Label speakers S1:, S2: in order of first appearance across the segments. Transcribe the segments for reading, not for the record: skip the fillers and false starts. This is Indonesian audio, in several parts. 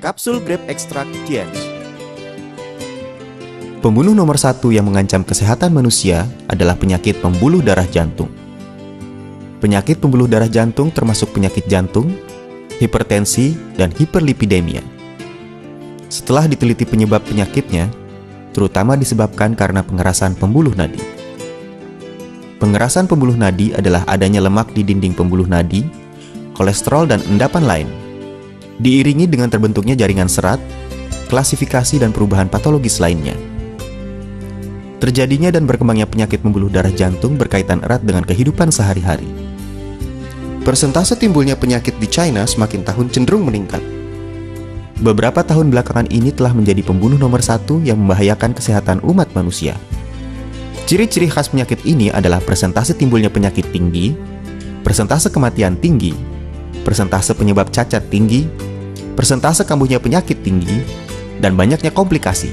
S1: Kapsul Grape Extract Tiens. Pembunuh nomor 1 yang mengancam kesehatan manusia adalah penyakit pembuluh darah jantung. Penyakit pembuluh darah jantung termasuk penyakit jantung, hipertensi, dan hiperlipidemia. Setelah diteliti penyebab penyakitnya, terutama disebabkan karena pengerasan pembuluh nadi. Pengerasan pembuluh nadi adalah adanya lemak di dinding pembuluh nadi, kolesterol, dan endapan lain. Diiringi dengan terbentuknya jaringan serat, klasifikasi, dan perubahan patologis lainnya. Terjadinya dan berkembangnya penyakit pembuluh darah jantung berkaitan erat dengan kehidupan sehari-hari. Persentase timbulnya penyakit di China semakin tahun cenderung meningkat. Beberapa tahun belakangan ini telah menjadi pembunuh nomor 1 yang membahayakan kesehatan umat manusia. Ciri-ciri khas penyakit ini adalah persentase timbulnya penyakit tinggi, persentase kematian tinggi, persentase penyebab cacat tinggi, persentase kambuhnya penyakit tinggi, dan banyaknya komplikasi.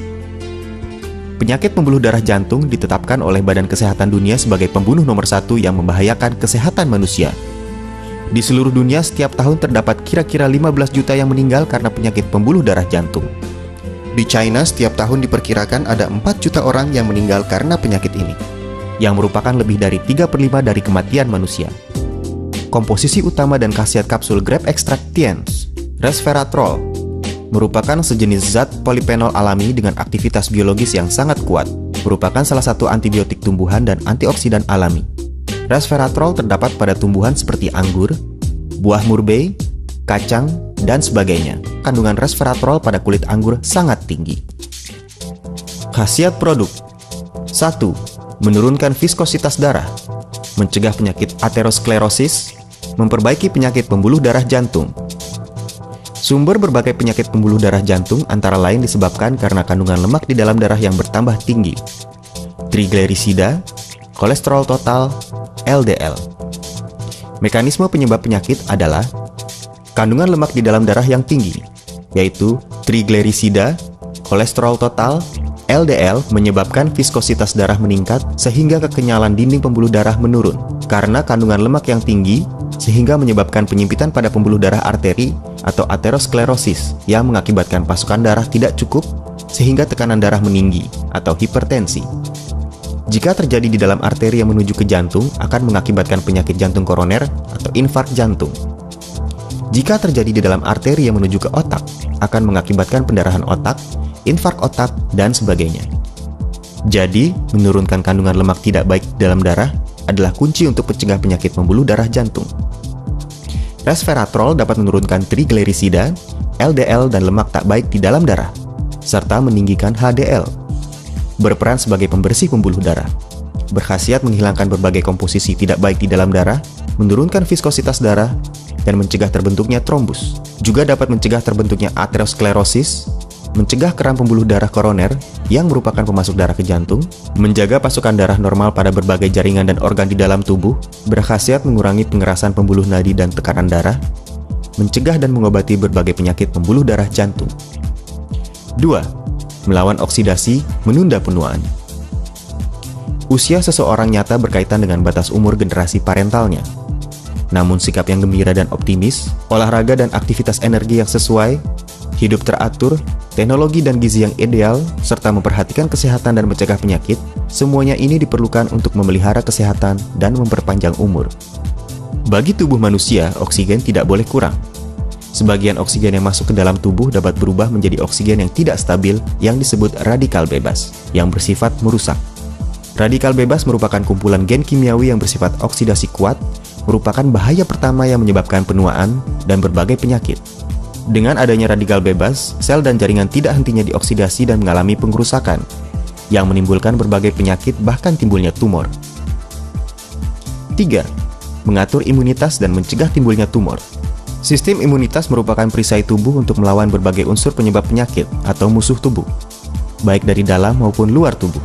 S1: Penyakit pembuluh darah jantung ditetapkan oleh Badan Kesehatan Dunia sebagai pembunuh nomor 1 yang membahayakan kesehatan manusia. Di seluruh dunia setiap tahun terdapat kira-kira 15 juta yang meninggal karena penyakit pembuluh darah jantung. Di China setiap tahun diperkirakan ada 4 juta orang yang meninggal karena penyakit ini, yang merupakan lebih dari 3/5 dari kematian manusia. Komposisi utama dan khasiat kapsul Grape Extract Tiens, resveratrol, merupakan sejenis zat polifenol alami dengan aktivitas biologis yang sangat kuat, merupakan salah satu antibiotik tumbuhan dan antioksidan alami. Resveratrol terdapat pada tumbuhan seperti anggur, buah murbei, kacang, dan sebagainya. Kandungan resveratrol pada kulit anggur sangat tinggi. Khasiat produk: 1. Menurunkan viskositas darah, mencegah penyakit aterosklerosis, memperbaiki penyakit pembuluh darah jantung. Sumber berbagai penyakit pembuluh darah jantung antara lain disebabkan karena kandungan lemak di dalam darah yang bertambah tinggi, triglycerida, kolesterol total, LDL. Mekanisme penyebab penyakit adalah kandungan lemak di dalam darah yang tinggi, yaitu triglycerida, kolesterol total, LDL menyebabkan viskositas darah meningkat sehingga kekenyalan dinding pembuluh darah menurun. Karena kandungan lemak yang tinggi, sehingga menyebabkan penyempitan pada pembuluh darah arteri atau aterosklerosis yang mengakibatkan pasokan darah tidak cukup sehingga tekanan darah meninggi atau hipertensi. Jika terjadi di dalam arteri yang menuju ke jantung, akan mengakibatkan penyakit jantung koroner atau infark jantung. Jika terjadi di dalam arteri yang menuju ke otak, akan mengakibatkan pendarahan otak, infark otak, dan sebagainya. Jadi, menurunkan kandungan lemak tidak baik di dalam darah adalah kunci untuk mencegah penyakit pembuluh darah jantung. Resveratrol dapat menurunkan triglycerida, LDL, dan lemak tak baik di dalam darah, serta meninggikan HDL. Berperan sebagai pembersih pembuluh darah. Berkhasiat menghilangkan berbagai komposisi tidak baik di dalam darah, menurunkan viskositas darah, dan mencegah terbentuknya trombus. Juga dapat mencegah terbentuknya aterosklerosis, mencegah keram pembuluh darah koroner yang merupakan pemasok darah ke jantung, menjaga pasokan darah normal pada berbagai jaringan dan organ di dalam tubuh, berkhasiat mengurangi pengerasan pembuluh nadi dan tekanan darah, mencegah dan mengobati berbagai penyakit pembuluh darah jantung. 2. Melawan oksidasi, menunda penuaan. Usia seseorang nyata berkaitan dengan batas umur generasi parentalnya. Namun sikap yang gembira dan optimis, olahraga dan aktivitas energi yang sesuai, hidup teratur, teknologi dan gizi yang ideal, serta memperhatikan kesehatan dan mencegah penyakit, semuanya ini diperlukan untuk memelihara kesehatan dan memperpanjang umur. Bagi tubuh manusia, oksigen tidak boleh kurang. Sebagian oksigen yang masuk ke dalam tubuh dapat berubah menjadi oksigen yang tidak stabil yang disebut radikal bebas, yang bersifat merusak. Radikal bebas merupakan kumpulan gen kimiawi yang bersifat oksidasi kuat, merupakan bahaya pertama yang menyebabkan penuaan dan berbagai penyakit. Dengan adanya radikal bebas, sel dan jaringan tidak hentinya dioksidasi dan mengalami pengerusakan, yang menimbulkan berbagai penyakit bahkan timbulnya tumor. 3. Mengatur imunitas dan mencegah timbulnya tumor. Sistem imunitas merupakan perisai tubuh untuk melawan berbagai unsur penyebab penyakit atau musuh tubuh, baik dari dalam maupun luar tubuh.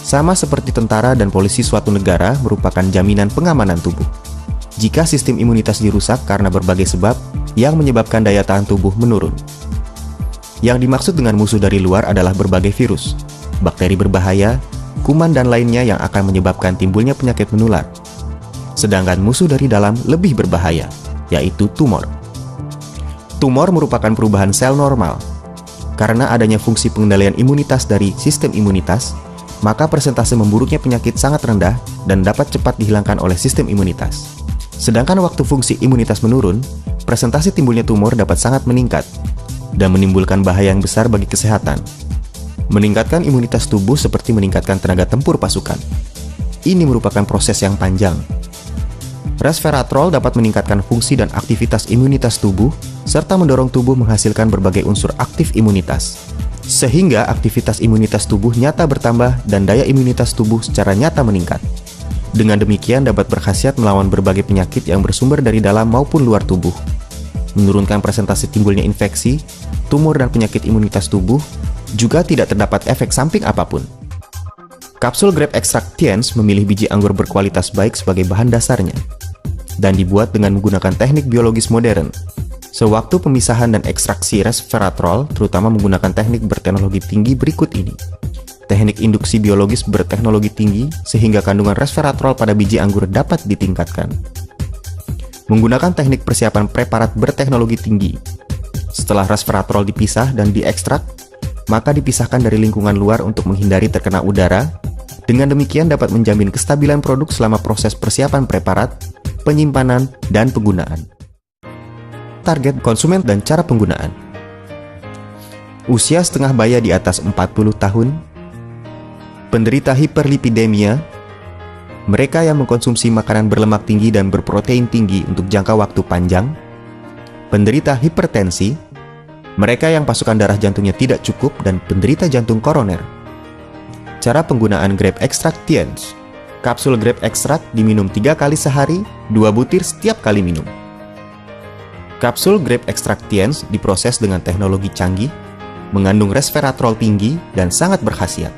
S1: Sama seperti tentara dan polisi suatu negara merupakan jaminan pengamanan tubuh. Jika sistem imunitas dirusak karena berbagai sebab yang menyebabkan daya tahan tubuh menurun. Yang dimaksud dengan musuh dari luar adalah berbagai virus, bakteri berbahaya, kuman dan lainnya yang akan menyebabkan timbulnya penyakit menular. Sedangkan musuh dari dalam lebih berbahaya, yaitu tumor. Tumor merupakan perubahan sel normal. Karena adanya fungsi pengendalian imunitas dari sistem imunitas, maka persentase memburuknya penyakit sangat rendah dan dapat cepat dihilangkan oleh sistem imunitas. Sedangkan waktu fungsi imunitas menurun, persentase timbulnya tumor dapat sangat meningkat dan menimbulkan bahaya yang besar bagi kesehatan. Meningkatkan imunitas tubuh seperti meningkatkan tenaga tempur pasukan. Ini merupakan proses yang panjang. Resveratrol dapat meningkatkan fungsi dan aktivitas imunitas tubuh, serta mendorong tubuh menghasilkan berbagai unsur aktif imunitas. Sehingga aktivitas imunitas tubuh nyata bertambah dan daya imunitas tubuh secara nyata meningkat. Dengan demikian dapat berkhasiat melawan berbagai penyakit yang bersumber dari dalam maupun luar tubuh. Menurunkan presentasi timbulnya infeksi, tumor dan penyakit imunitas tubuh, juga tidak terdapat efek samping apapun. Kapsul Grape Extract Tiens memilih biji anggur berkualitas baik sebagai bahan dasarnya dan dibuat dengan menggunakan teknik biologis modern. Sewaktu pemisahan dan ekstraksi resveratrol, terutama menggunakan teknik berteknologi tinggi berikut ini. Teknik induksi biologis berteknologi tinggi, sehingga kandungan resveratrol pada biji anggur dapat ditingkatkan. Menggunakan teknik persiapan preparat berteknologi tinggi. Setelah resveratrol dipisah dan diekstrak, maka dipisahkan dari lingkungan luar untuk menghindari terkena udara. Dengan demikian dapat menjamin kestabilan produk selama proses persiapan preparat, penyimpanan, dan penggunaan. Target konsumen dan cara penggunaan. Usia setengah baya di atas 40 tahun, penderita hiperlipidemia, mereka yang mengkonsumsi makanan berlemak tinggi dan berprotein tinggi untuk jangka waktu panjang, penderita hipertensi, mereka yang pasokan darah jantungnya tidak cukup, dan penderita jantung koroner. Cara penggunaan Grape Extract Tiens. Kapsul grape extract diminum 3 kali sehari, 2 butir setiap kali minum. Kapsul Grape Extract Tiens diproses dengan teknologi canggih, mengandung resveratrol tinggi dan sangat berkhasiat.